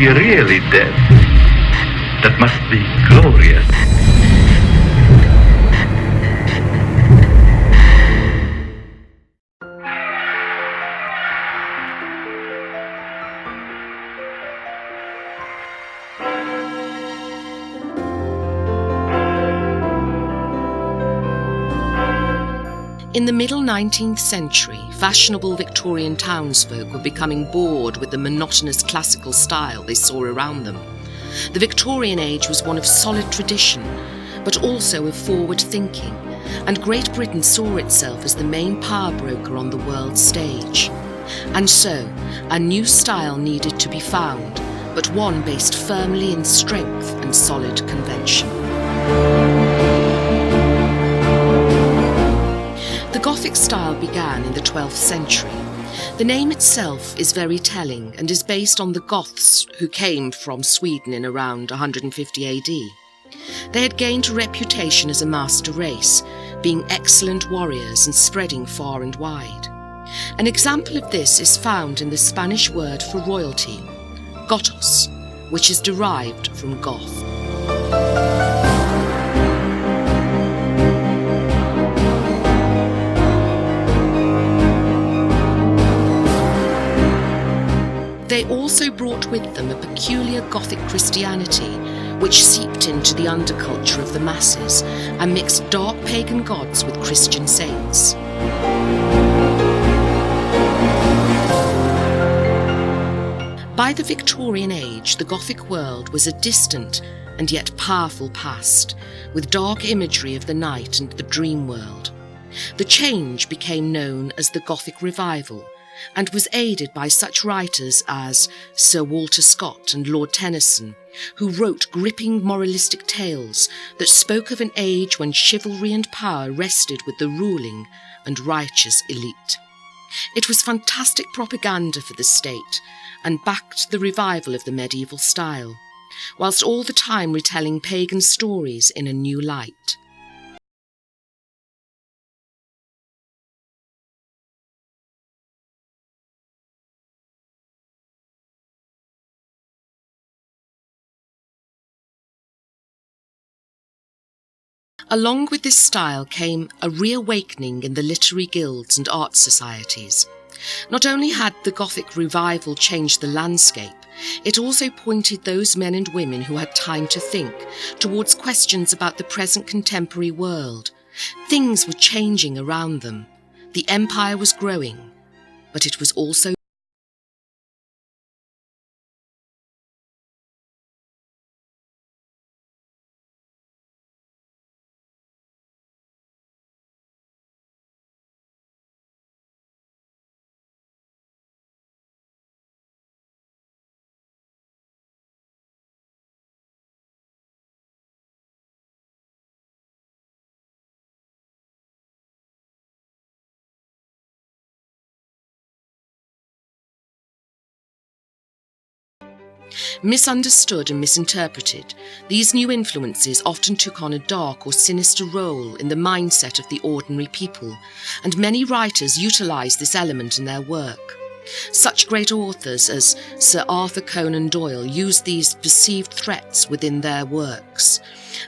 he really dead? That must be glorious. In the middle 19th century, fashionable Victorian townsfolk were becoming bored with the monotonous classical style they saw around them. The Victorian age was one of solid tradition, but also of forward thinking, and Great Britain saw itself as the main power broker on the world stage. And so, a new style needed to be found, but one based firmly in strength and solid convention. The Gothic style began in the 12th century. The name itself is very telling and is based on the Goths who came from Sweden in around 150 AD. They had gained a reputation as a master race, being excellent warriors and spreading far and wide. An example of this is found in the Spanish word for royalty, gotos, which is derived from Goth. They also brought with them a peculiar Gothic Christianity, which seeped into the underculture of the masses and mixed dark pagan gods with Christian saints. By the Victorian age, the Gothic world was a distant and yet powerful past, with dark imagery of the night and the dream world. The change became known as the Gothic Revival, and was aided by such writers as Sir Walter Scott and Lord Tennyson, who wrote gripping moralistic tales that spoke of an age when chivalry and power rested with the ruling and righteous elite. It was fantastic propaganda for the state and backed the revival of the medieval style, whilst all the time retelling pagan stories in a new light. Along with this style came a reawakening in the literary guilds and art societies. Not only had the Gothic revival changed the landscape, it also pointed those men and women who had time to think towards questions about the present contemporary world. Things were changing around them. The empire was growing, but it was also misunderstood and misinterpreted. These new influences often took on a dark or sinister role in the mindset of the ordinary people, and many writers utilised this element in their work. Such great authors as Sir Arthur Conan Doyle used these perceived threats within their works,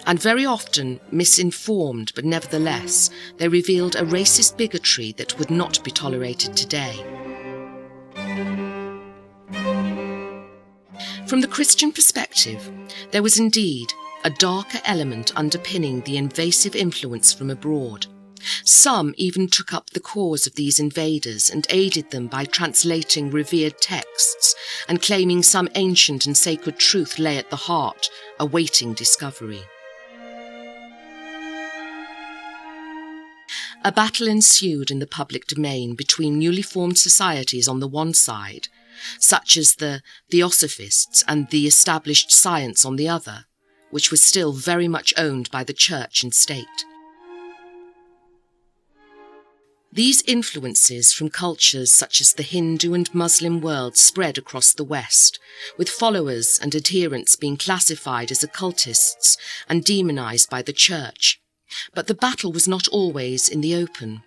and very often misinformed, but nevertheless, they revealed a racist bigotry that would not be tolerated today. From the Christian perspective, there was indeed a darker element underpinning the invasive influence from abroad. Some even took up the cause of these invaders and aided them by translating revered texts and claiming some ancient and sacred truth lay at the heart, awaiting discovery. A battle ensued in the public domain between newly formed societies on the one side, such as the Theosophists, and the established science on the other, which was still very much owned by the church and state. These influences from cultures such as the Hindu and Muslim world spread across the West, with followers and adherents being classified as occultists and demonized by the church. But the battle was not always in the open.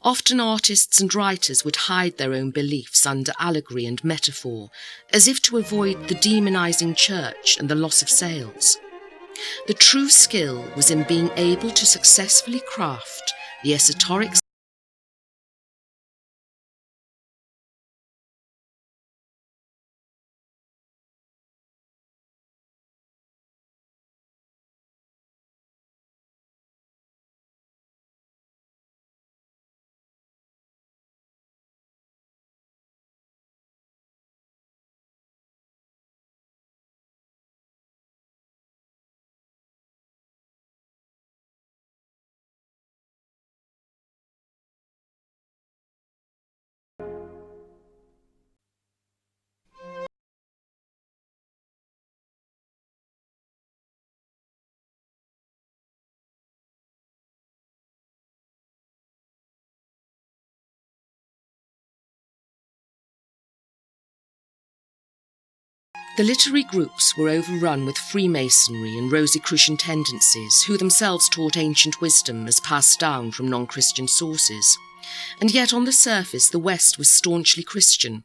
Often artists and writers would hide their own beliefs under allegory and metaphor, as if to avoid the demonizing church and the loss of sales. The true skill was in being able to successfully craft the esoteric The literary groups were overrun with Freemasonry and Rosicrucian tendencies, who themselves taught ancient wisdom as passed down from non-Christian sources. And yet on the surface the West was staunchly Christian,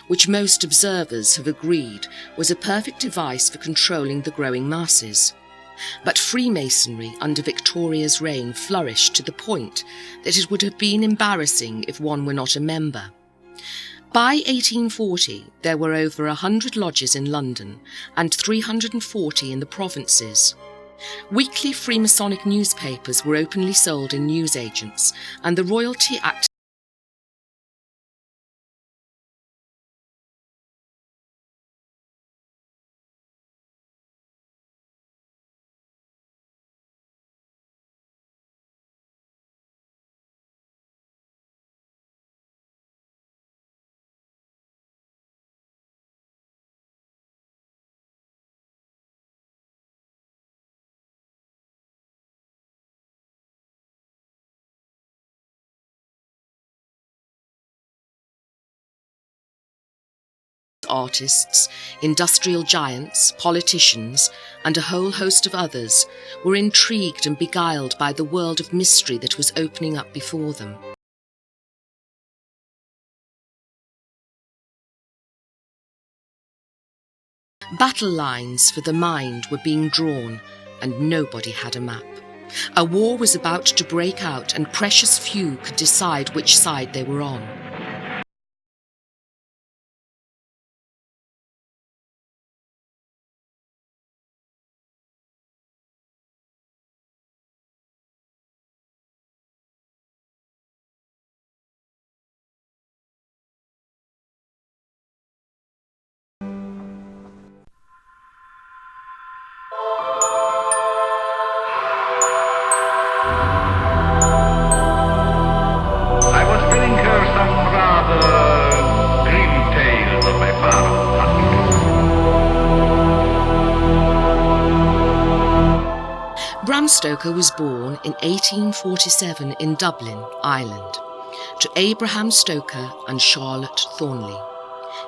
which most observers have agreed was a perfect device for controlling the growing masses. But Freemasonry under Victoria's reign flourished to the point that it would have been embarrassing if one were not a member. By 1840, there were over 100 lodges in London and 340 in the provinces. Weekly Freemasonic newspapers were openly sold in newsagents, and the royalty acted artists, industrial giants, politicians, and a whole host of others were intrigued and beguiled by the world of mystery that was opening up before them. Battle lines for the mind were being drawn, and nobody had a map. A war was about to break out, and precious few could decide which side they were on. I was telling her some rather grim tales of my father's hunting. Bram Stoker was born in 1847 in Dublin, Ireland, to Abraham Stoker and Charlotte Thornley.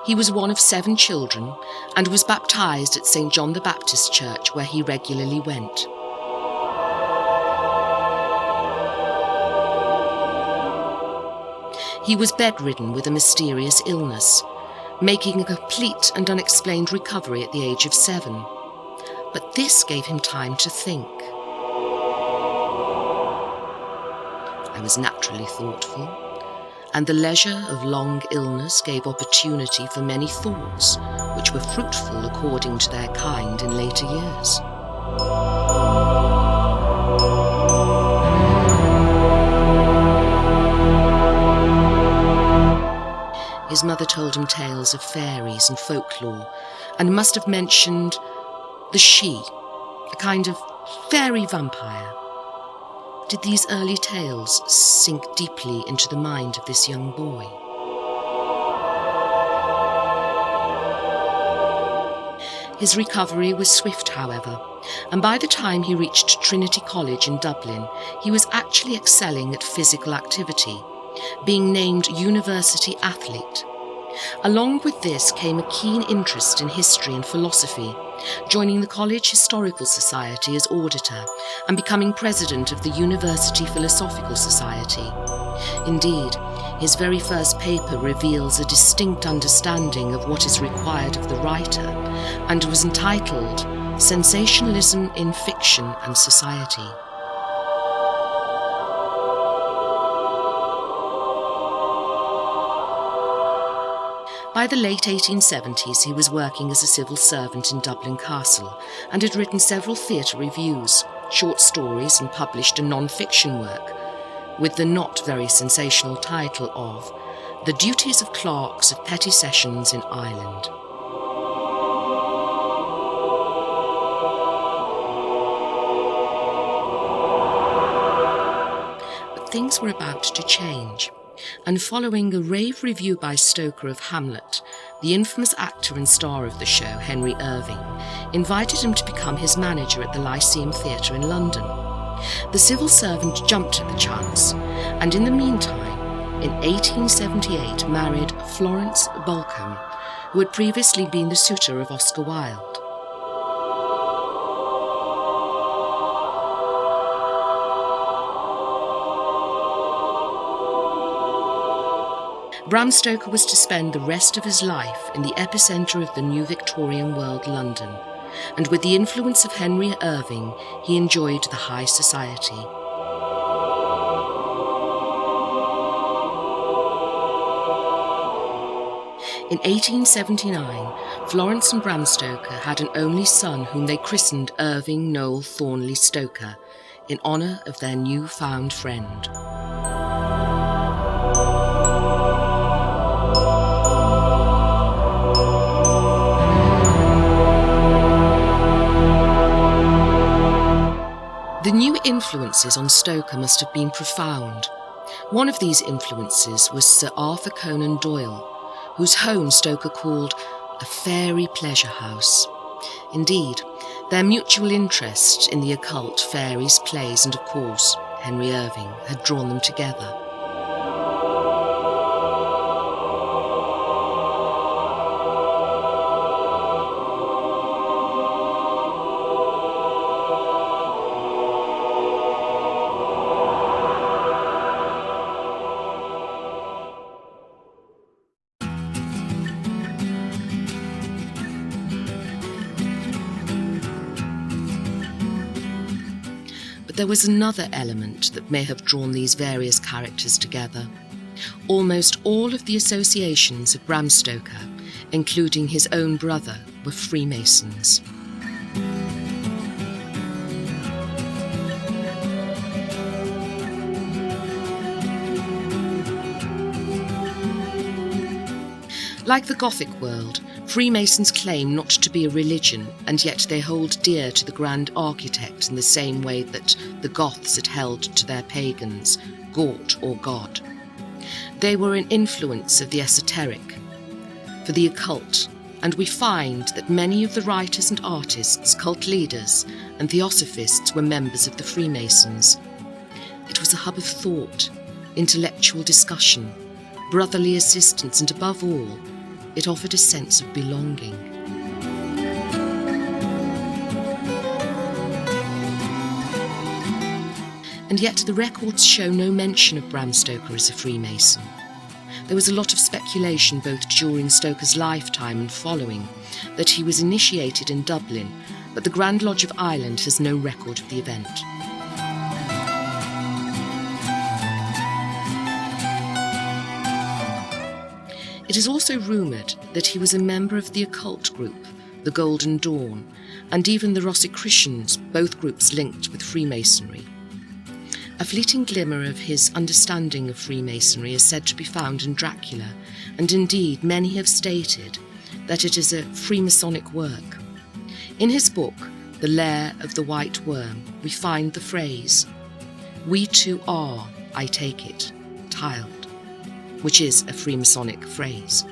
He was one of 7 children and was baptised at St. John the Baptist Church, where he regularly went. He was bedridden with a mysterious illness, making a complete and unexplained recovery at the age of 7. But this gave him time to think. I was naturally thoughtful, and the leisure of long illness gave opportunity for many thoughts, which were fruitful according to their kind in later years. His mother told him tales of fairies and folklore, and must have mentioned the she, a kind of fairy vampire. Did these early tales sink deeply into the mind of this young boy? His recovery was swift, however, and by the time he reached Trinity College in Dublin, he was actually excelling at physical activity, being named University Athlete. Along with this came a keen interest in history and philosophy, joining the College Historical Society as auditor and becoming president of the University Philosophical Society. Indeed, his very first paper reveals a distinct understanding of what is required of the writer, and was entitled Sensationalism in Fiction and Society. By the late 1870s, he was working as a civil servant in Dublin Castle and had written several theatre reviews, short stories and published a non-fiction work with the not very sensational title of The Duties of Clerks of Petty Sessions in Ireland. But things were about to change. And following a rave review by Stoker of Hamlet, the infamous actor and star of the show, Henry Irving, invited him to become his manager at the Lyceum Theatre in London. The civil servant jumped at the chance, and in the meantime, in 1878 married Florence Balcombe, who had previously been the suitor of Oscar Wilde. Bram Stoker was to spend the rest of his life in the epicentre of the new Victorian world, London, and with the influence of Henry Irving, he enjoyed the high society. In 1879, Florence and Bram Stoker had an only son whom they christened Irving Noel Thornley Stoker, in honour of their new-found friend. The new influences on Stoker must have been profound. One of these influences was Sir Arthur Conan Doyle, whose home Stoker called a fairy pleasure house. Indeed, their mutual interest in the occult, fairies, plays, and of course, Henry Irving, had drawn them together. But there was another element that may have drawn these various characters together. Almost all of the associations of Bram Stoker, including his own brother, were Freemasons. Like the Gothic world, Freemasons claim not to be a religion, and yet they hold dear to the grand architect in the same way that the Goths had held to their pagans, Gort or God. They were an influence of the esoteric, for the occult, and we find that many of the writers and artists, cult leaders, and theosophists were members of the Freemasons. It was a hub of thought, intellectual discussion, brotherly assistance, and above all, it offered a sense of belonging. And yet the records show no mention of Bram Stoker as a Freemason. There was a lot of speculation both during Stoker's lifetime and following that he was initiated in Dublin, but the Grand Lodge of Ireland has no record of the event. It is also rumoured that he was a member of the occult group, the Golden Dawn, and even the Rosicrucians, both groups linked with Freemasonry. A fleeting glimmer of his understanding of Freemasonry is said to be found in Dracula, and indeed many have stated that it is a Freemasonic work. In his book, The Lair of the White Worm, we find the phrase, "We too are, I take it, tiled," which is a Freemasonic phrase.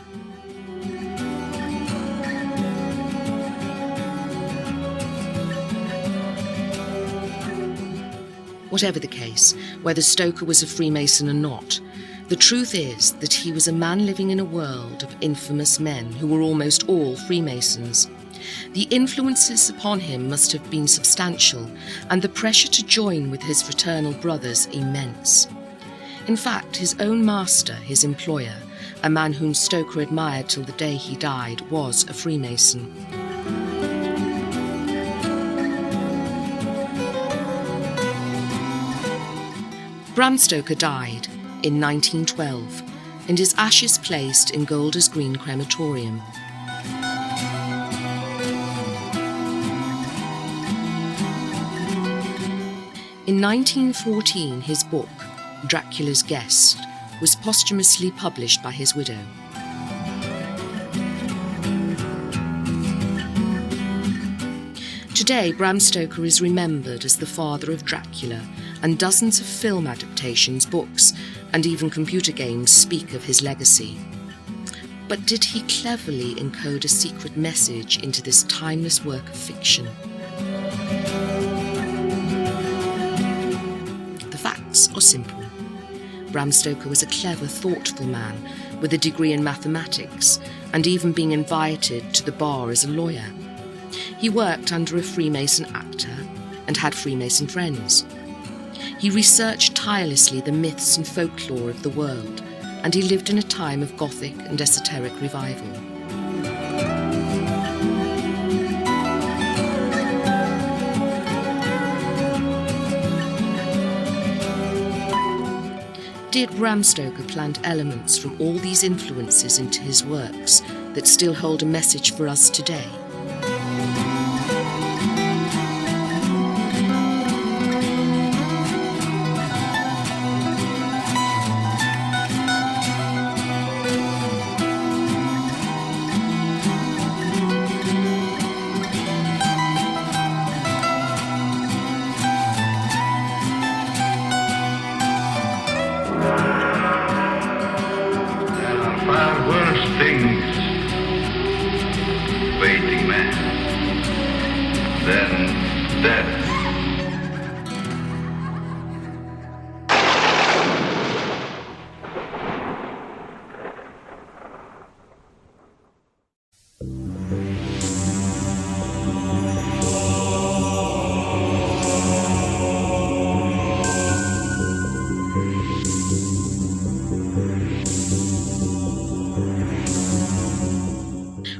Whatever the case, whether Stoker was a Freemason or not, the truth is that he was a man living in a world of infamous men who were almost all Freemasons. The influences upon him must have been substantial, and the pressure to join with his fraternal brothers immense. In fact, his own master, his employer, a man whom Stoker admired till the day he died, was a Freemason. Bram Stoker died in 1912, and his ashes placed in Golders Green Crematorium. In 1914, his book, Dracula's Guest, was posthumously published by his widow. Today, Bram Stoker is remembered as the father of Dracula, and dozens of film adaptations, books, and even computer games speak of his legacy. But did he cleverly encode a secret message into this timeless work of fiction? The facts are simple. Bram Stoker was a clever, thoughtful man with a degree in mathematics, and even being invited to the bar as a lawyer. He worked under a Freemason actor and had Freemason friends. He researched tirelessly the myths and folklore of the world, and he lived in a time of Gothic and esoteric revival. Did Bram Stoker plant elements from all these influences into his works that still hold a message for us today? Things waiting man, then death.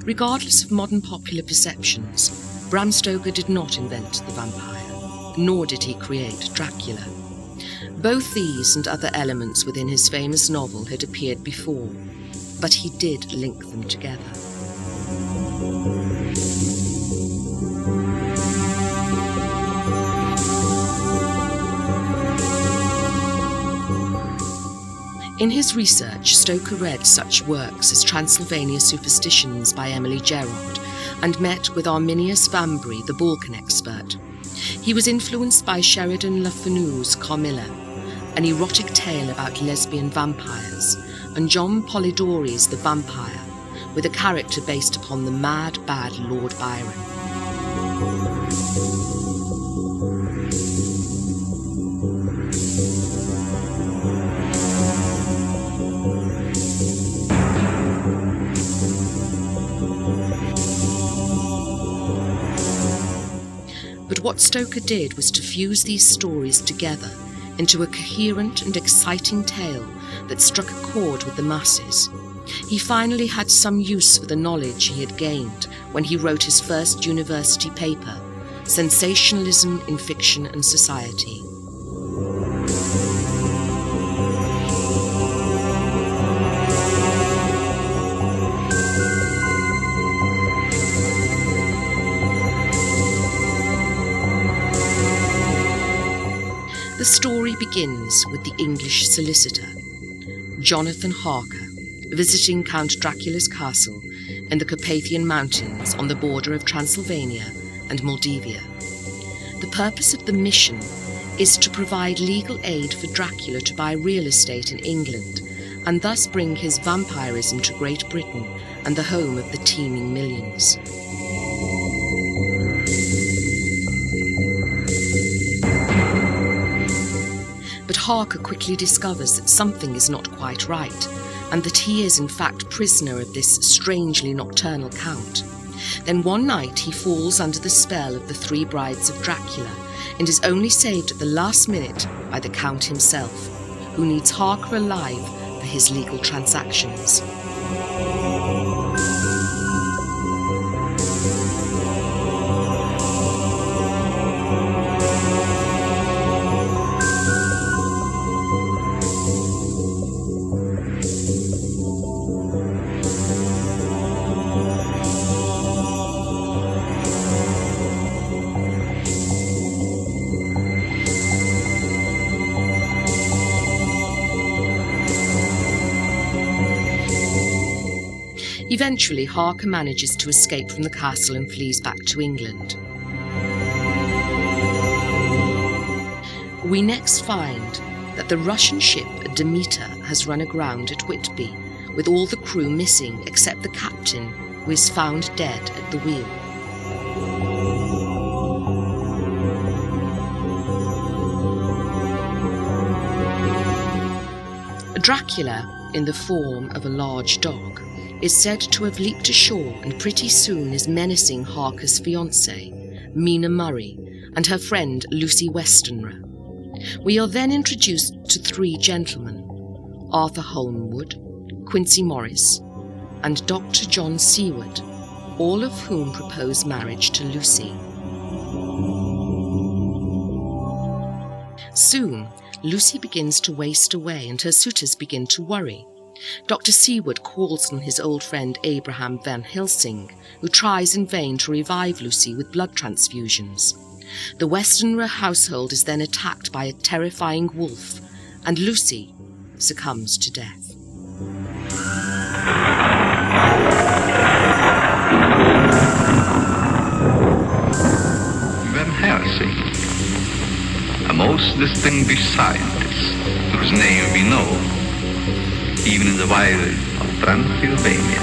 Regardless of modern popular perceptions, Bram Stoker did not invent the vampire, nor did he create Dracula. Both these and other elements within his famous novel had appeared before, but he did link them together. In his research, Stoker read such works as Transylvania Superstitions by Emily Gerard and met with Arminius Vambry, the Balkan expert. He was influenced by Sheridan Le Fanu's Carmilla, an erotic tale about lesbian vampires, and John Polidori's The Vampire, with a character based upon the mad, bad Lord Byron. But what Stoker did was to fuse these stories together into a coherent and exciting tale that struck a chord with the masses. He finally had some use for the knowledge he had gained when he wrote his first university paper, Sensationalism in Fiction and Society. The story begins with the English solicitor, Jonathan Harker, visiting Count Dracula's castle in the Carpathian Mountains on the border of Transylvania and Moldavia. The purpose of the mission is to provide legal aid for Dracula to buy real estate in England and thus bring his vampirism to Great Britain and the home of the teeming millions. But Harker quickly discovers that something is not quite right, and that he is in fact prisoner of this strangely nocturnal count. Then one night he falls under the spell of the three brides of Dracula, and is only saved at the last minute by the Count himself, who needs Harker alive for his legal transactions. Eventually, Harker manages to escape from the castle and flees back to England. We next find that the Russian ship Demeter has run aground at Whitby, with all the crew missing except the captain, who is found dead at the wheel. Dracula, in the form of a large dog, is said to have leaped ashore and pretty soon is menacing Harker's fiancée, Mina Murray, and her friend Lucy Westenra. We are then introduced to three gentlemen, Arthur Holmwood, Quincy Morris, and Dr. John Seward, all of whom propose marriage to Lucy. Soon, Lucy begins to waste away and her suitors begin to worry. Dr. Seward calls on his old friend Abraham Van Helsing, who tries in vain to revive Lucy with blood transfusions. The Westenra household is then attacked by a terrifying wolf, and Lucy succumbs to death. Van Helsing, a most distinguished scientist whose name we know, even in the wild of Transylvania.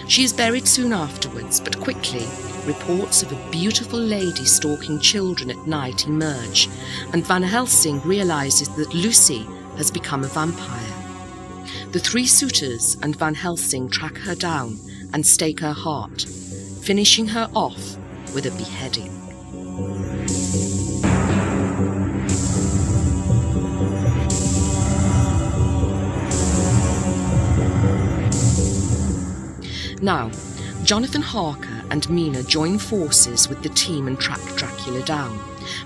She is buried soon afterwards, but quickly reports of a beautiful lady stalking children at night emerge, and Van Helsing realizes that Lucy has become a vampire. The three suitors and Van Helsing track her down and stake her heart, finishing her off with a beheading. Now, Jonathan Harker and Mina join forces with the team and track Dracula down,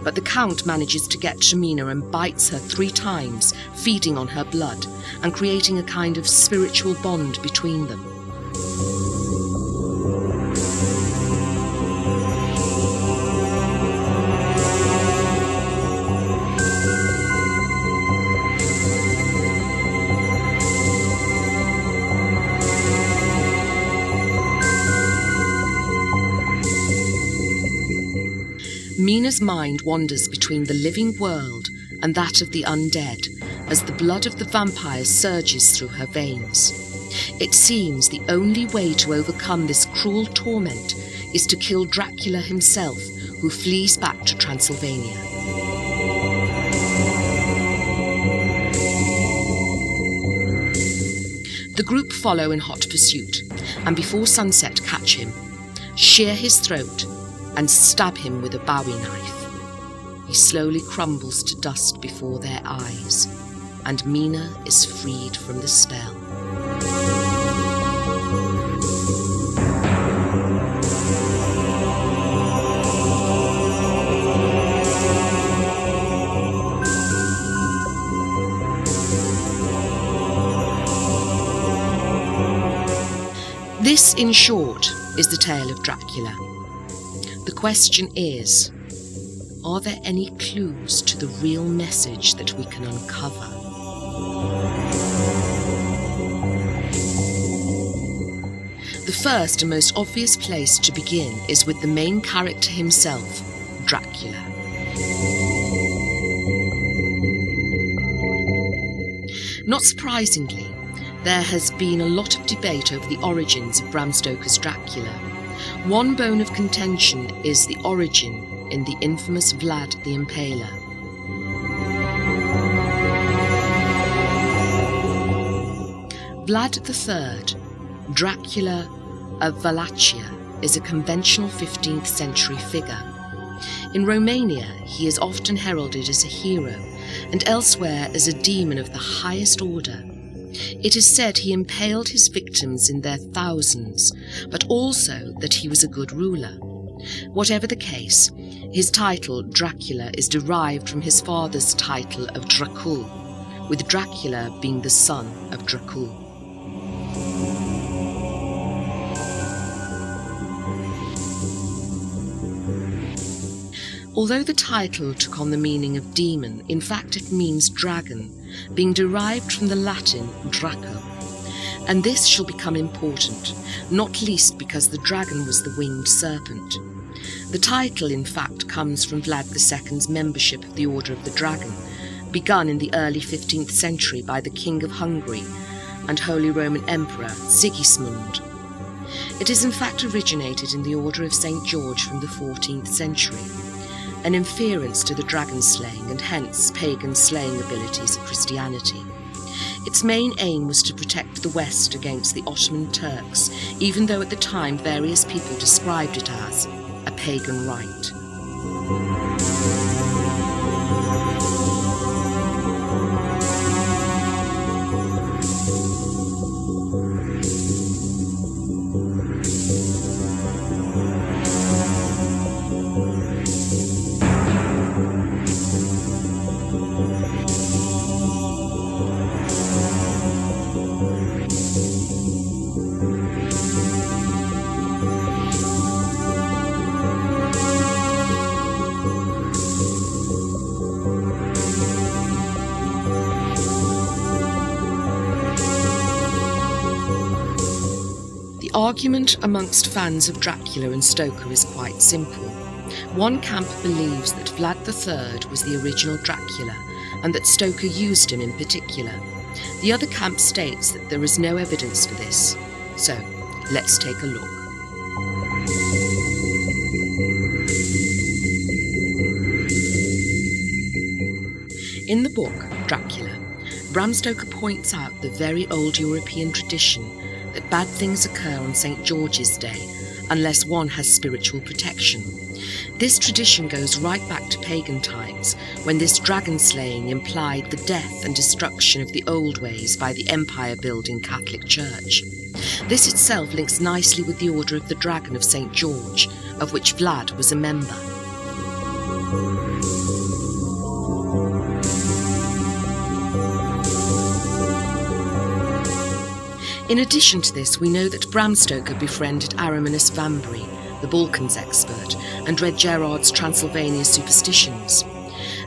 but the Count manages to get to Mina and bites her 3 times, feeding on her blood and creating a kind of spiritual bond between them. Mina's mind wanders between the living world and that of the undead as the blood of the vampire surges through her veins. It seems the only way to overcome this cruel torment is to kill Dracula himself, who flees back to Transylvania. The group follow in hot pursuit, and before sunset catch him, shear his throat, and stab him with a bowie knife. He slowly crumbles to dust before their eyes, and Mina is freed from the spell. This, in short, is the tale of Dracula. The question is, are there any clues to the real message that we can uncover? The first and most obvious place to begin is with the main character himself, Dracula. Not surprisingly, there has been a lot of debate over the origins of Bram Stoker's Dracula. One bone of contention is the origin in the infamous Vlad the Impaler. Vlad III, Dracula of Wallachia, is a conventional 15th century figure. In Romania, he is often heralded as a hero, and elsewhere as a demon of the highest order. It is said he impaled his victims in their thousands, but also that he was a good ruler. Whatever the case, his title, Dracula, is derived from his father's title of Dracul, with Dracula being the son of Dracul. Although the title took on the meaning of demon, in fact it means dragon, being derived from the Latin Draco. And this shall become important, not least because the dragon was the winged serpent. The title, in fact, comes from Vlad II's membership of the Order of the Dragon, begun in the early 15th century by the King of Hungary and Holy Roman Emperor Sigismund. It is in fact originated in the Order of St. George from the 14th century, an inference to the dragon slaying and hence pagan slaying abilities of Christianity. Its main aim was to protect the West against the Ottoman Turks, even though at the time various people described it as a pagan rite. The argument amongst fans of Dracula and Stoker is quite simple. One camp believes that Vlad III was the original Dracula and that Stoker used him in particular. The other camp states that there is no evidence for this. So, let's take a look. In the book, Dracula, Bram Stoker points out the very old European tradition that bad things occur on St. George's Day unless one has spiritual protection. This tradition goes right back to pagan times, when this dragon slaying implied the death and destruction of the old ways by the empire-building Catholic Church. This itself links nicely with the Order of the Dragon of St. George, of which Vlad was a member. In addition to this, we know that Bram Stoker befriended Araminus Vambury, the Balkans expert, and read Gerard's Transylvania Superstitions.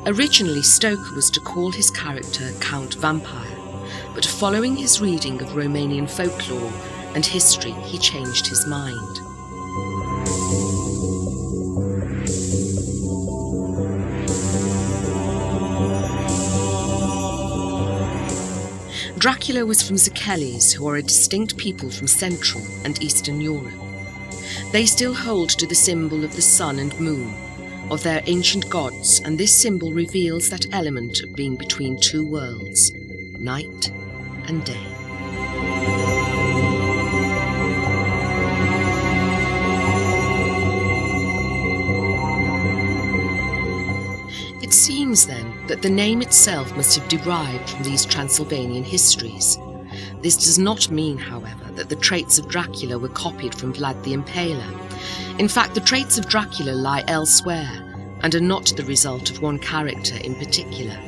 Originally, Stoker was to call his character Count Vampire, but following his reading of Romanian folklore and history, he changed his mind. Dracula was from Zakeles, who are a distinct people from Central and Eastern Europe. They still hold to the symbol of the sun and moon, of their ancient gods, and this symbol reveals that element of being between two worlds, night and day. It seems then that the name itself must have derived from these Transylvanian histories. This does not mean, however, that the traits of Dracula were copied from Vlad the Impaler. In fact, the traits of Dracula lie elsewhere and are not the result of one character in particular.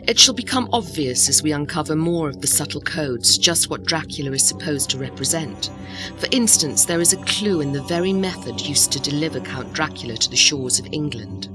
It shall become obvious as we uncover more of the subtle codes just what Dracula is supposed to represent. For instance, there is a clue in the very method used to deliver Count Dracula to the shores of England.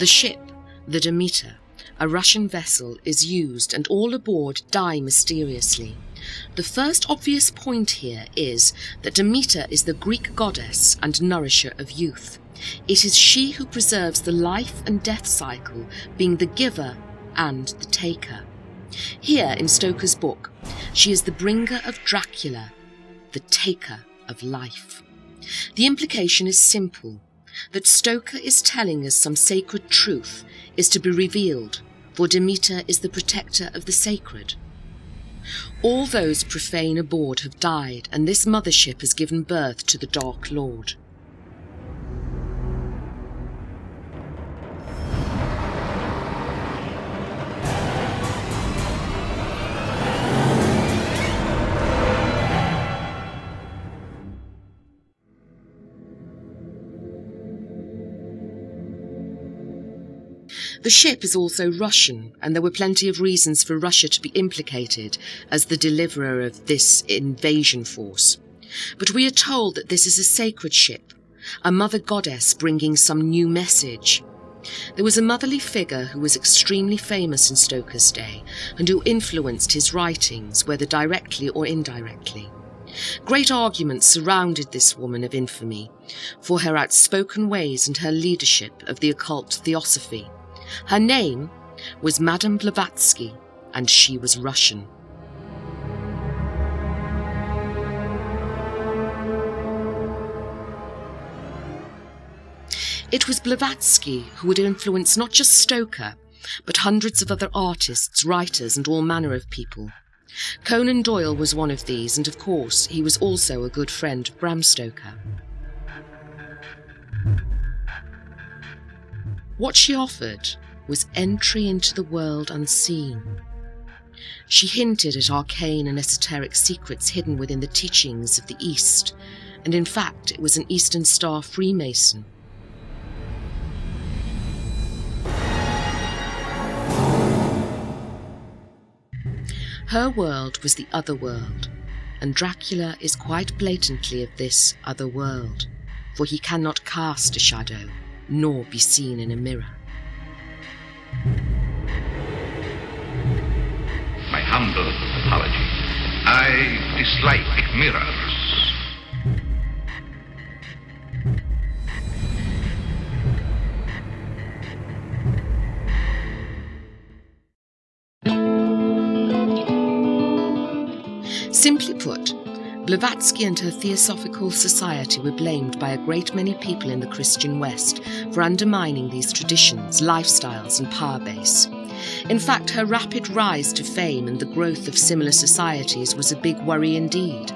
The ship, the Demeter, a Russian vessel, is used and all aboard die mysteriously. The first obvious point here is that Demeter is the Greek goddess and nourisher of youth. It is she who preserves the life and death cycle, being the giver and the taker. Here in Stoker's book, she is the bringer of Dracula, the taker of life. The implication is simple, that Stoker is telling us some sacred truth is to be revealed, for Demeter is the protector of the sacred. All those profane aboard have died, and this mothership has given birth to the Dark Lord. The ship is also Russian, and there were plenty of reasons for Russia to be implicated as the deliverer of this invasion force. But we are told that this is a sacred ship, a mother goddess bringing some new message. There was a motherly figure who was extremely famous in Stoker's day, and who influenced his writings, whether directly or indirectly. Great arguments surrounded this woman of infamy, for her outspoken ways and her leadership of the occult theosophy. Her name was Madame Blavatsky, and she was Russian. It was Blavatsky who would influence not just Stoker, but hundreds of other artists, writers, and all manner of people. Conan Doyle was one of these, and of course he was also a good friend of Bram Stoker. What she offered was entry into the world unseen. She hinted at arcane and esoteric secrets hidden within the teachings of the East, and in fact it was an Eastern Star Freemason. Her world was the other world, and Dracula is quite blatantly of this other world, for he cannot cast a shadow, nor be seen in a mirror. My humble apology. I dislike mirrors. Simply put, Blavatsky and her Theosophical Society were blamed by a great many people in the Christian West for undermining these traditions, lifestyles, and power base. In fact, her rapid rise to fame and the growth of similar societies was a big worry indeed.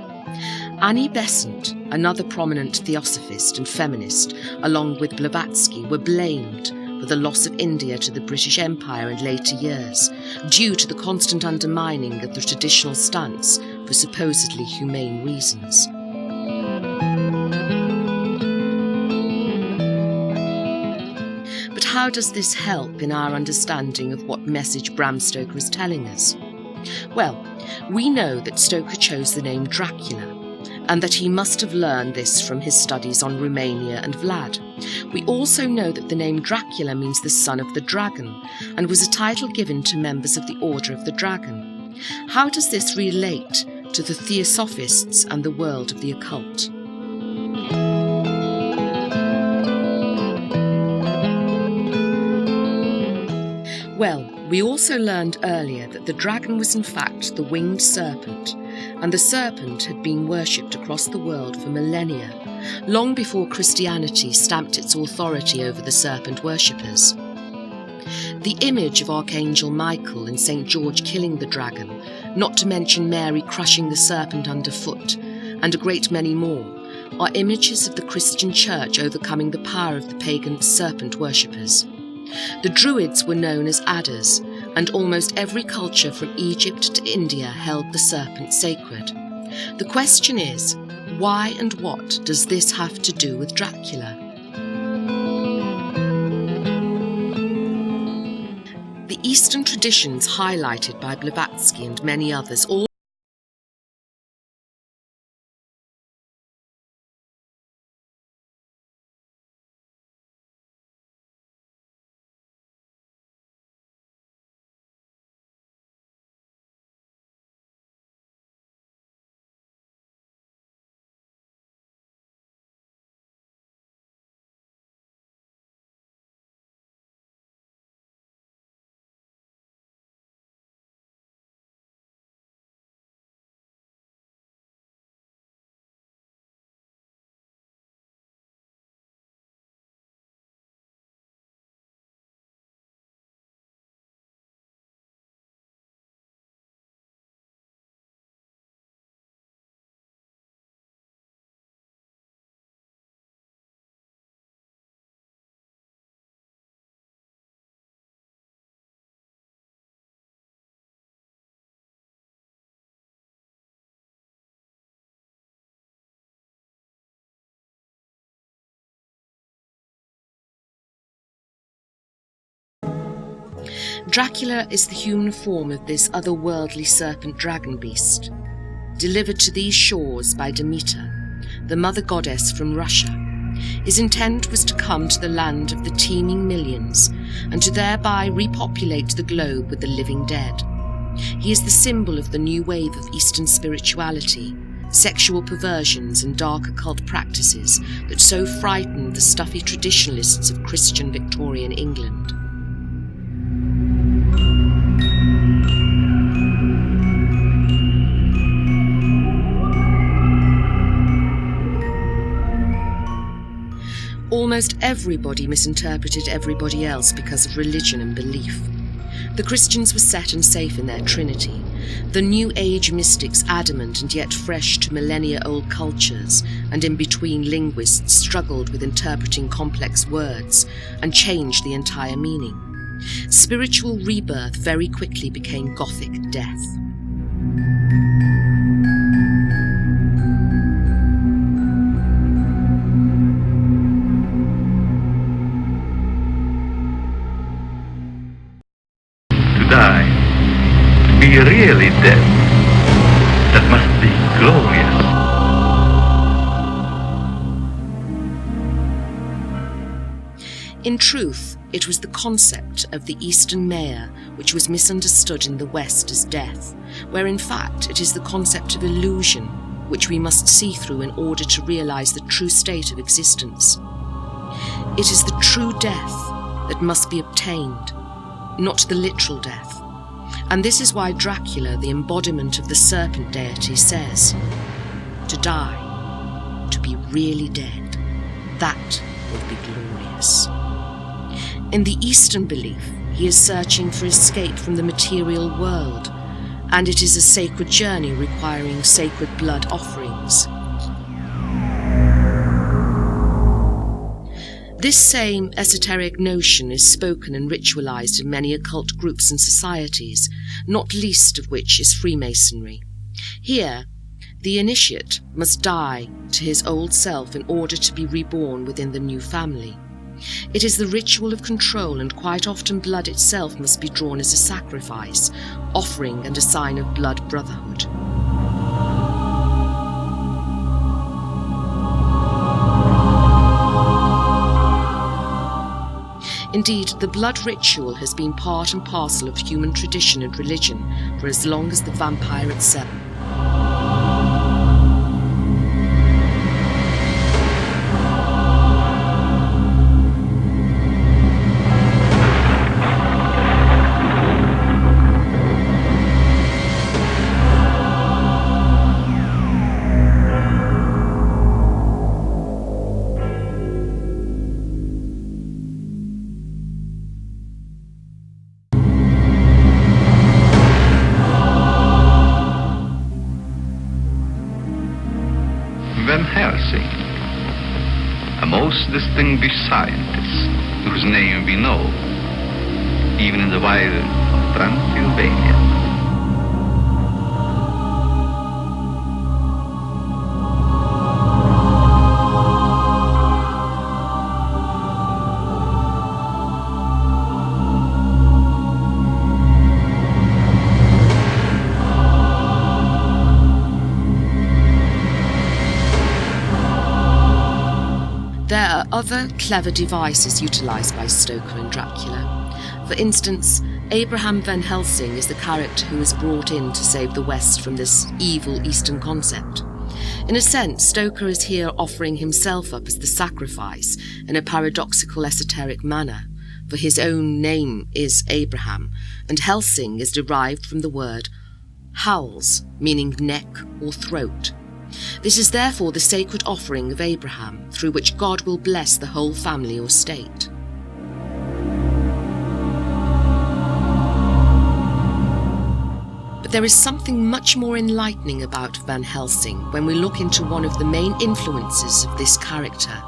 Annie Besant, another prominent theosophist and feminist, along with Blavatsky, were blamed for the loss of India to the British Empire in later years, due to the constant undermining of the traditional stance for supposedly humane reasons. But how does this help in our understanding of what message Bram Stoker is telling us? Well, we know that Stoker chose the name Dracula, and that he must have learned this from his studies on Romania and Vlad. We also know that the name Dracula means the son of the dragon, and was a title given to members of the Order of the Dragon. How does this relate to the Theosophists and the world of the occult? Well, we also learned earlier that the dragon was in fact the winged serpent, and the serpent had been worshipped across the world for millennia, long before Christianity stamped its authority over the serpent worshippers. The image of Archangel Michael and St. George killing the dragon, not to mention Mary crushing the serpent underfoot, and a great many more, are images of the Christian Church overcoming the power of the pagan serpent worshippers. The Druids were known as adders, and almost every culture from Egypt to India held the serpent sacred. The question is, why and what does this have to do with Dracula? The Eastern traditions highlighted by Blavatsky and many others all Dracula is the human form of this otherworldly serpent dragon beast, delivered to these shores by Demeter, the mother goddess from Russia. His intent was to come to the land of the teeming millions and to thereby repopulate the globe with the living dead. He is the symbol of the new wave of Eastern spirituality, sexual perversions and dark occult practices that so frightened the stuffy traditionalists of Christian Victorian England. Almost everybody misinterpreted everybody else because of religion and belief. The Christians were set and safe in their trinity, the New Age mystics adamant and yet fresh to millennia-old cultures, and in between linguists struggled with interpreting complex words and changed the entire meaning. Spiritual rebirth very quickly became Gothic death. Die, to be really dead, that must be glorious. In truth, it was the concept of the Eastern Maya which was misunderstood in the West as death, where in fact it is the concept of illusion which we must see through in order to realize the true state of existence. It is the true death that must be obtained, not the literal death. And this is why Dracula, the embodiment of the serpent deity, says, to die, to be really dead, that would be glorious. In the Eastern belief, he is searching for escape from the material world, and it is a sacred journey requiring sacred blood offerings. This same esoteric notion is spoken and ritualized in many occult groups and societies, not least of which is Freemasonry. Here, the initiate must die to his old self in order to be reborn within the new family. It is the ritual of control, and quite often blood itself must be drawn as a sacrifice, offering and a sign of blood brotherhood. Indeed, the blood ritual has been part and parcel of human tradition and religion for as long as the vampire itself. A most distinguished scientist whose name we know, even in the wild of Transylvania. There are other clever devices utilised by Stoker and Dracula. For instance, Abraham Van Helsing is the character who is brought in to save the West from this evil Eastern concept. In a sense, Stoker is here offering himself up as the sacrifice in a paradoxical esoteric manner, for his own name is Abraham, and Helsing is derived from the word hals, meaning neck or throat. This is therefore the sacred offering of Abraham, through which God will bless the whole family or state. But there is something much more enlightening about Van Helsing when we look into one of the main influences of this character,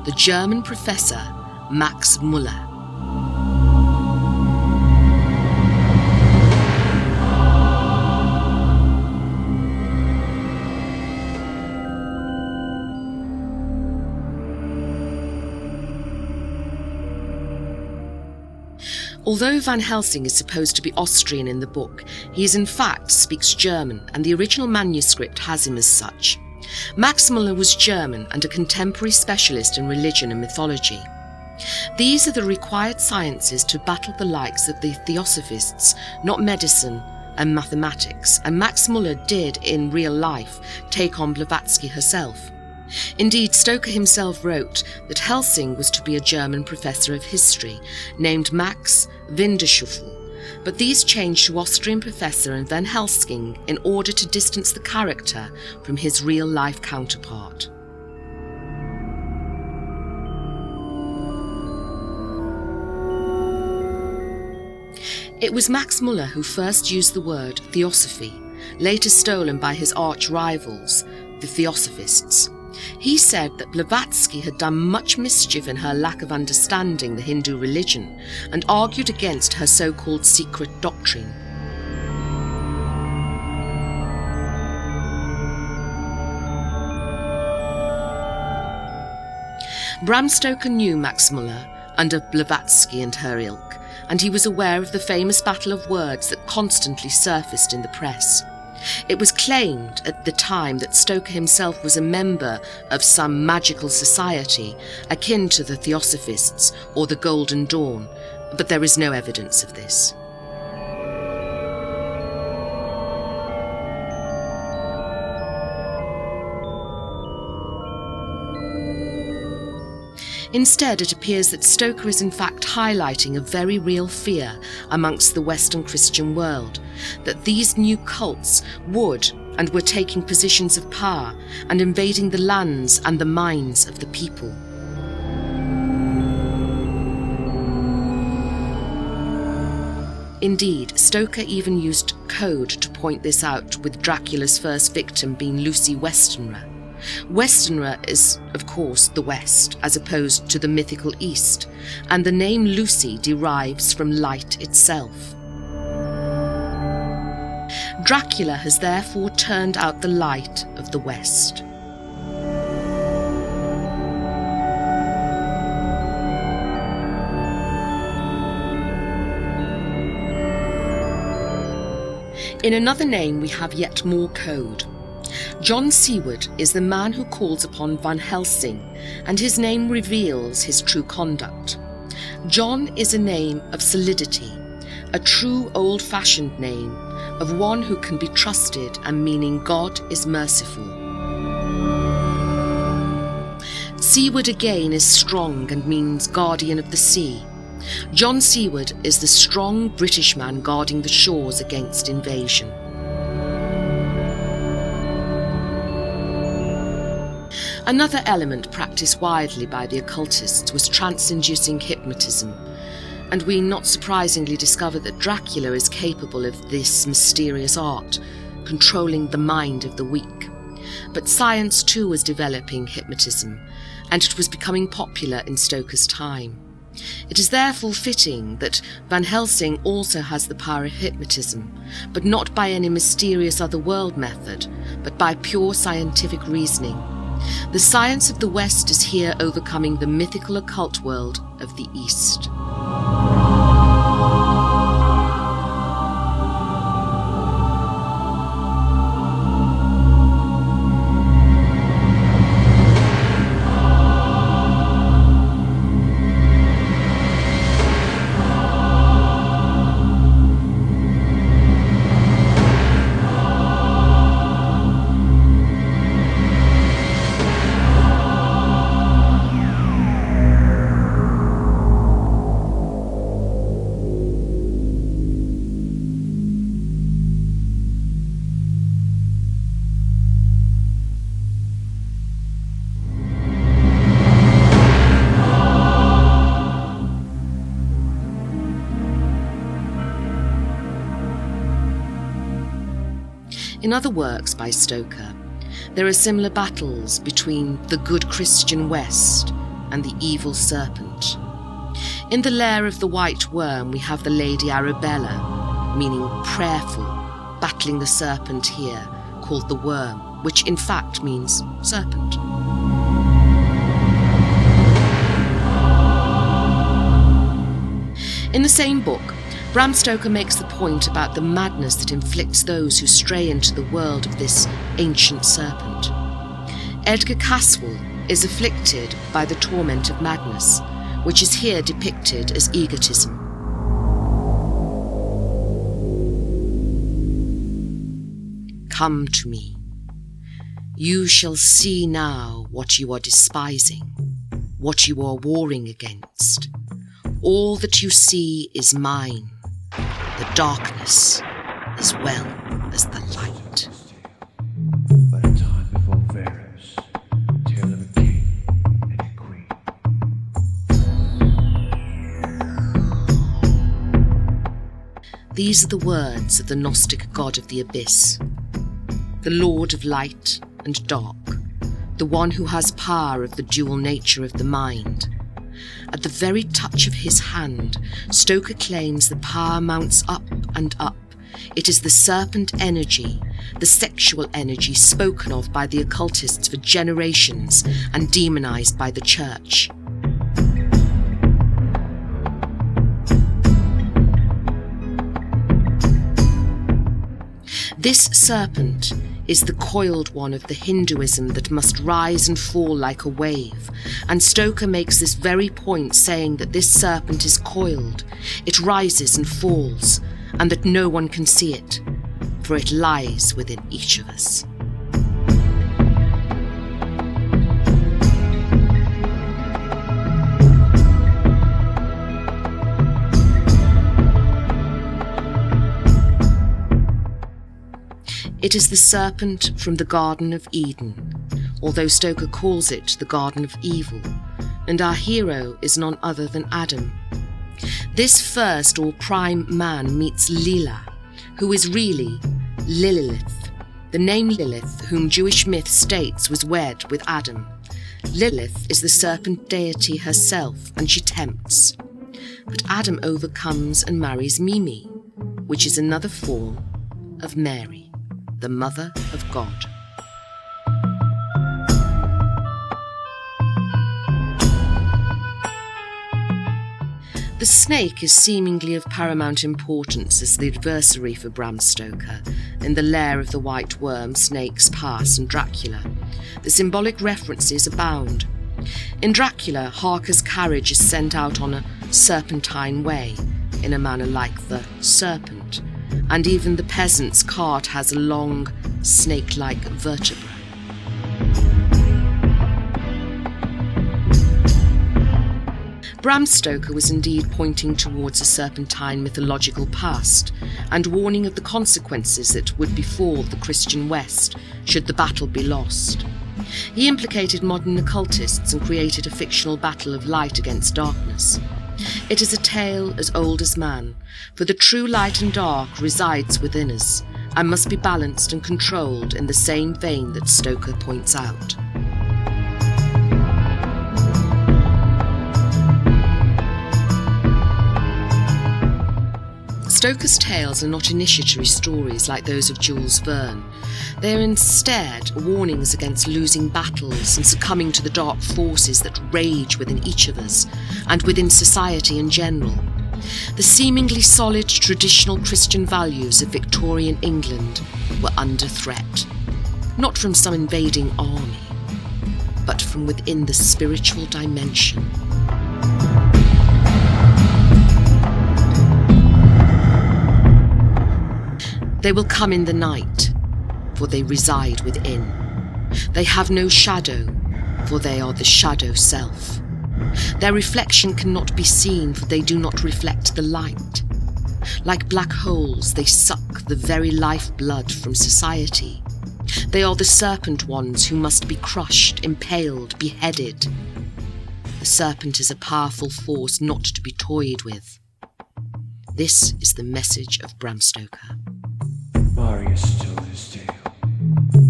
the German professor Max Muller. Although Van Helsing is supposed to be Austrian in the book, he in fact speaks German, and the original manuscript has him as such. Max Muller was German and a contemporary specialist in religion and mythology. These are the required sciences to battle the likes of the Theosophists, not medicine and mathematics, and Max Muller did, in real life, take on Blavatsky herself. Indeed, Stoker himself wrote that Helsing was to be a German professor of history, named Max Winderschuffel, but these changed to Austrian professor and Van Helsing in order to distance the character from his real-life counterpart. It was Max Muller who first used the word theosophy, later stolen by his arch-rivals, the Theosophists. He said that Blavatsky had done much mischief in her lack of understanding the Hindu religion and argued against her so-called secret doctrine. Bram Stoker knew Max Muller under Blavatsky and her ilk, and he was aware of the famous battle of words that constantly surfaced in the press. It was claimed at the time that Stoker himself was a member of some magical society akin to the Theosophists or the Golden Dawn, but there is no evidence of this. Instead, it appears that Stoker is in fact highlighting a very real fear amongst the Western Christian world, that these new cults would and were taking positions of power and invading the lands and the minds of the people. Indeed, Stoker even used code to point this out, with Dracula's first victim being Lucy Westenra. Westenra is, of course, the West, as opposed to the mythical East, and the name Lucy derives from light itself. Dracula has therefore turned out the light of the West. In another name we have yet more code. John Seward is the man who calls upon Van Helsing, and his name reveals his true conduct. John is a name of solidity, a true old-fashioned name, of one who can be trusted and meaning God is merciful. Seward again is strong and means guardian of the sea. John Seward is the strong British man guarding the shores against invasion. Another element practiced widely by the occultists was trance-inducing hypnotism, and we not surprisingly discover that Dracula is capable of this mysterious art, controlling the mind of the weak. But science too was developing hypnotism, and it was becoming popular in Stoker's time. It is therefore fitting that Van Helsing also has the power of hypnotism, but not by any mysterious otherworld method, but by pure scientific reasoning. The science of the West is here overcoming the mythical occult world of the East. In other works by Stoker, there are similar battles between the good Christian West and the evil serpent. In The Lair of the White Worm we have the Lady Arabella, meaning prayerful, battling the serpent here, called the worm, which in fact means serpent. In the same book, Bram Stoker makes the point about the madness that inflicts those who stray into the world of this ancient serpent. Edgar Caswell is afflicted by the torment of madness, which is here depicted as egotism. Come to me. You shall see now what you are despising, what you are warring against. All that you see is mine, the darkness as well as the light. But a time before Pharaoh's, tale of a king and a queen. These are the words of the Gnostic god of the abyss, the lord of light and dark, the one who has power of the dual nature of the mind. At the very touch of his hand, Stoker claims the power mounts up and up. It is the serpent energy, the sexual energy spoken of by the occultists for generations and demonized by the church. This serpent is the coiled one of the Hinduism that must rise and fall like a wave, and Stoker makes this very point, saying that this serpent is coiled, it rises and falls, and that no one can see it, for it lies within each of us. It is the serpent from the Garden of Eden, although Stoker calls it the Garden of Evil, and our hero is none other than Adam. This first or prime man meets Lila, who is really Lilith, the name Lilith, whom Jewish myth states was wed with Adam. Lilith is the serpent deity herself, and she tempts. But Adam overcomes and marries Mimi, which is another form of Mary, the Mother of God. The snake is seemingly of paramount importance as the adversary for Bram Stoker in The Lair of the White Worm, Snake's Pass and Dracula. The symbolic references abound. In Dracula, Harker's carriage is sent out on a serpentine way, in a manner like the serpent, and even the peasant's cart has a long, snake-like vertebra. Bram Stoker was indeed pointing towards a serpentine mythological past and warning of the consequences that would befall the Christian West should the battle be lost. He implicated modern occultists and created a fictional battle of light against darkness. It is a tale as old as man, for the true light and dark resides within us and must be balanced and controlled in the same vein that Stoker points out. Stoker's tales are not initiatory stories like those of Jules Verne. They are instead warnings against losing battles and succumbing to the dark forces that rage within each of us and within society in general. The seemingly solid traditional Christian values of Victorian England were under threat, not from some invading army, but from within the spiritual dimension. They will come in the night, for they reside within. They have no shadow, for they are the shadow self. Their reflection cannot be seen, for they do not reflect the light. Like black holes, they suck the very lifeblood from society. They are the serpent ones who must be crushed, impaled, beheaded. The serpent is a powerful force not to be toyed with. This is the message of Bram Stoker. Marius told his tale,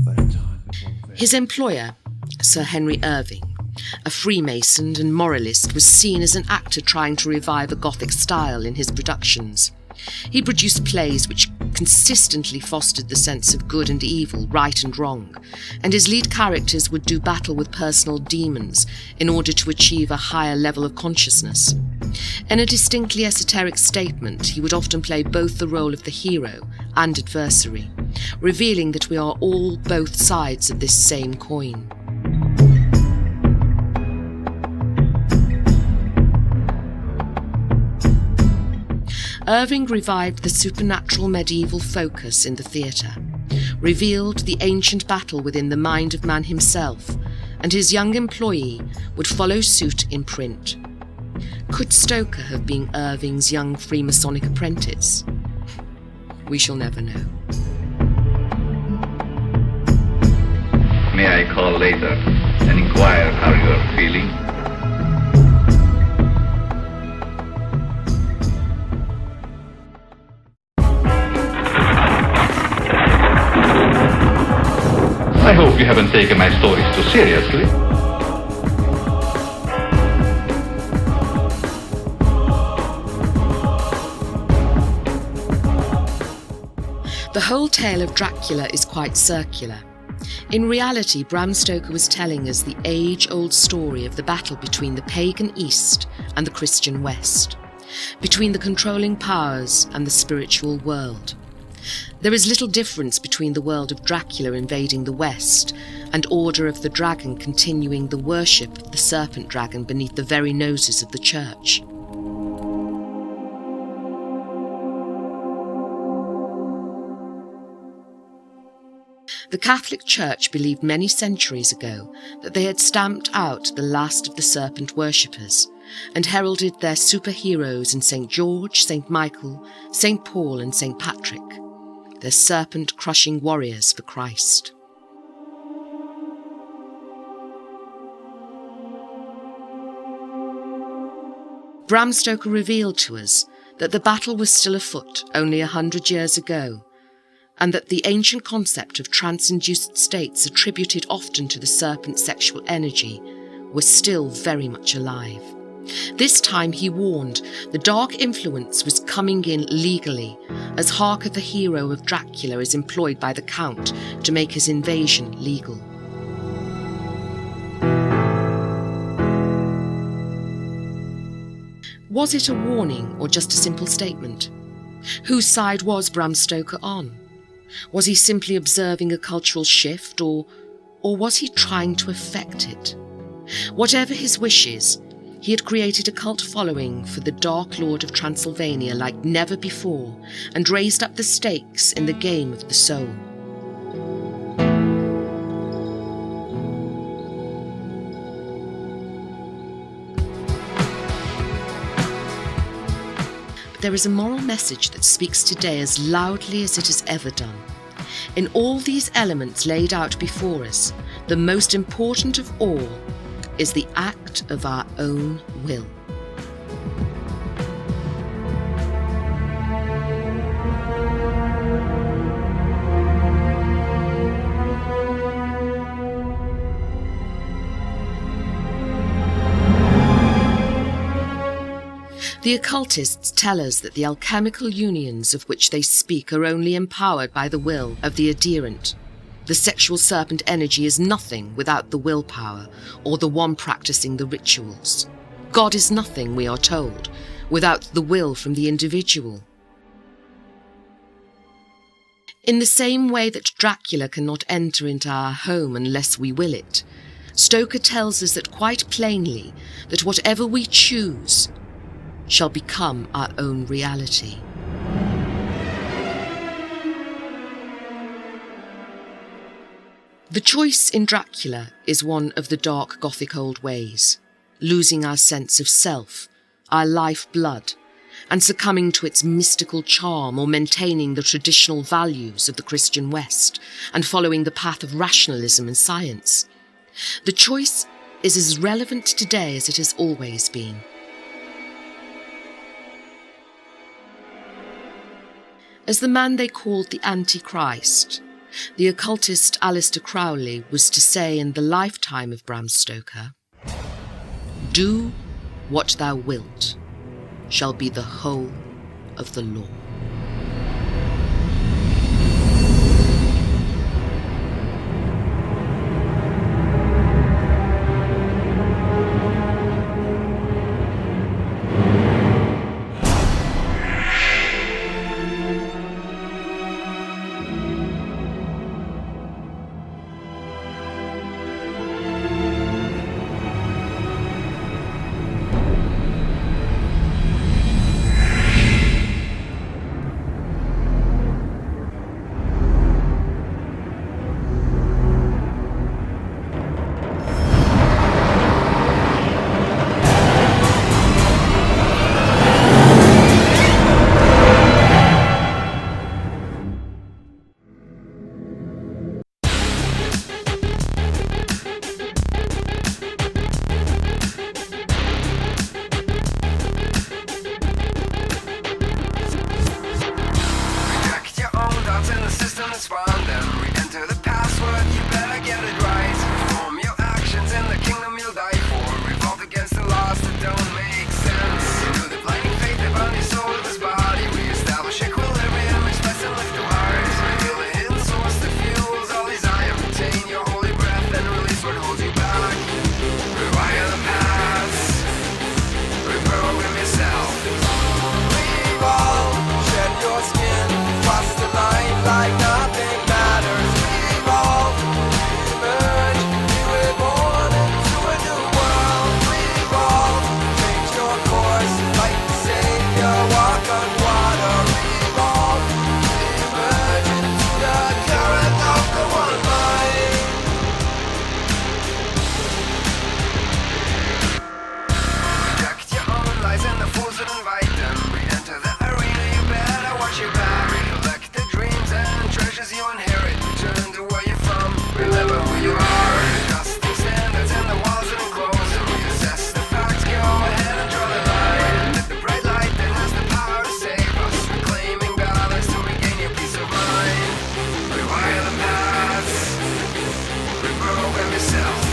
but a time before His employer, Sir Henry Irving, a Freemason and moralist, was seen as an actor trying to revive a Gothic style in his productions. He produced plays which consistently fostered the sense of good and evil, right and wrong, and his lead characters would do battle with personal demons in order to achieve a higher level of consciousness. In a distinctly esoteric statement, he would often play both the role of the hero and adversary, revealing that we are all both sides of this same coin. Irving revived the supernatural medieval focus in the theatre, revealed the ancient battle within the mind of man himself, and his young employee would follow suit in print. Could Stoker have been Irving's young Freemasonic apprentice? We shall never know. May I call later and inquire how you are feeling? I hope you haven't taken my stories too seriously. The whole tale of Dracula is quite circular. In reality, Bram Stoker was telling us the age-old story of the battle between the pagan East and the Christian West, between the controlling powers and the spiritual world. There is little difference between the world of Dracula invading the West and Order of the Dragon continuing the worship of the serpent dragon beneath the very noses of the Church. The Catholic Church believed many centuries ago that they had stamped out the last of the serpent worshippers and heralded their superheroes in St. George, St. Michael, St. Paul and St. Patrick, their serpent-crushing warriors for Christ. Bram Stoker revealed to us that the battle was still afoot only 100 years ago, and that the ancient concept of trans-induced states attributed often to the serpent's sexual energy was still very much alive. This time, he warned, the dark influence was coming in legally, as Harker, the hero of Dracula, is employed by the Count to make his invasion legal. Was it a warning or just a simple statement? Whose side was Bram Stoker on? Was he simply observing a cultural shift, or was he trying to affect it? Whatever his wishes, he had created a cult following for the Dark Lord of Transylvania like never before, and raised up the stakes in the game of the soul. But there is a moral message that speaks today as loudly as it has ever done. In all these elements laid out before us, the most important of all is the act of our own will. The occultists tell us that the alchemical unions of which they speak are only empowered by the will of the adherent. The sexual serpent energy is nothing without the willpower or the one practicing the rituals. God is nothing, we are told, without the will from the individual. In the same way that Dracula cannot enter into our home unless we will it, Stoker tells us that quite plainly that whatever we choose shall become our own reality. The choice in Dracula is one of the dark Gothic old ways, losing our sense of self, our life blood, and succumbing to its mystical charm, or maintaining the traditional values of the Christian West and following the path of rationalism and science. The choice is as relevant today as it has always been. As the man they called the Antichrist, the occultist Aleister Crowley was to say in the lifetime of Bram Stoker, "Do what thou wilt shall be the whole of the law." yourself.